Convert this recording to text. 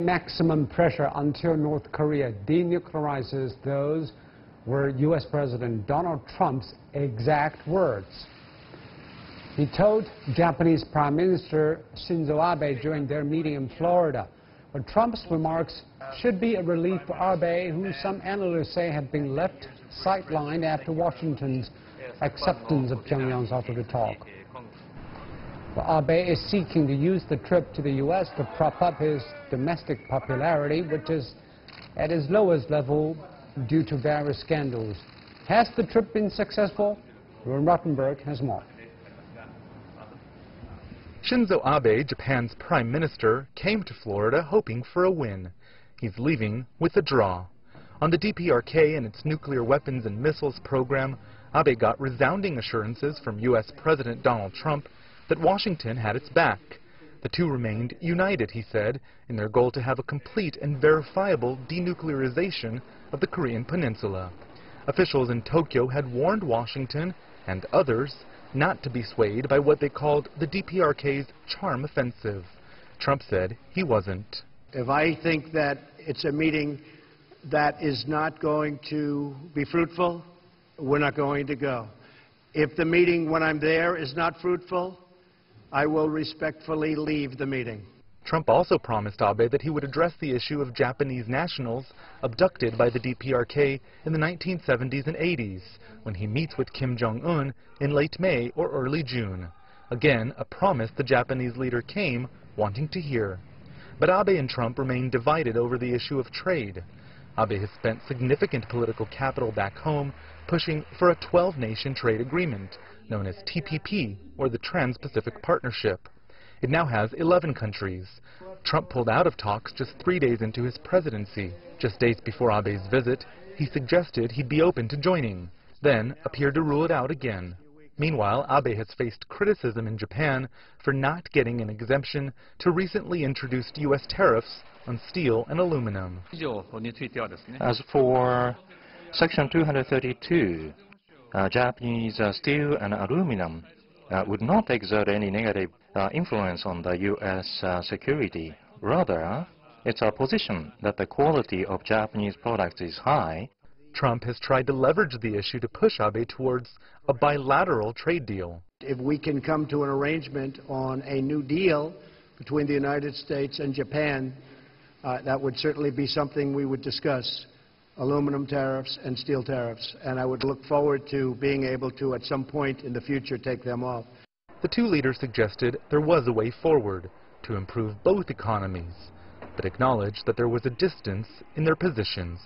Maximum pressure until North Korea denuclearizes. Those were U.S. President Donald Trump's exact words. He told Japanese Prime Minister Shinzo Abe during their meeting in Florida. But Trump's remarks should be a relief for Abe, who some analysts say have been left sidelined after Washington's acceptance of Pyongyang's offer to talk. Well, Abe is seeking to use the trip to the U.S. to prop up his domestic popularity, which is at its lowest level due to various scandals. Has the trip been successful? Ron Rottenberg has more. Shinzo Abe, Japan's prime minister, came to Florida hoping for a win. He's leaving with a draw. On the DPRK and its nuclear weapons and missiles program, Abe got resounding assurances from U.S. President Donald Trump that Washington had its back. The two remained united, he said, in their goal to have a complete and verifiable denuclearization of the Korean peninsula. Officials in Tokyo had warned Washington and others not to be swayed by what they called the DPRK's charm offensive. Trump said he wasn't. If I think that it's a meeting that is not going to be fruitful, we're not going to go. If the meeting, when I'm there, is not fruitful, I will respectfully leave the meeting. Trump also promised Abe that he would address the issue of Japanese nationals abducted by the DPRK in the 1970s and 80s, when he meets with Kim Jong-un in late May or early June. Again, a promise the Japanese leader came wanting to hear. But Abe and Trump remain divided over the issue of trade. Abe has spent significant political capital back home pushing for a 12-nation trade agreement, known as TPP, or the Trans-Pacific Partnership. It now has 11 countries. Trump pulled out of talks just 3 days into his presidency. Just days before Abe's visit, he suggested he'd be open to joining, then appeared to rule it out again. Meanwhile, Abe has faced criticism in Japan for not getting an exemption to recently introduced U.S. tariffs on steel and aluminum. As for Section 232, Japanese steel and aluminum would not exert any negative influence on the U.S. security. Rather, it's our position that the quality of Japanese products is high. Trump has tried to leverage the issue to push Abe towards a bilateral trade deal. If we can come to an arrangement on a new deal between the United States and Japan, that would certainly be something we would discuss. Aluminum tariffs and steel tariffs, and I would look forward to being able to, at some point in the future, take them off. The two leaders suggested there was a way forward to improve both economies, but acknowledged that there was a distance in their positions.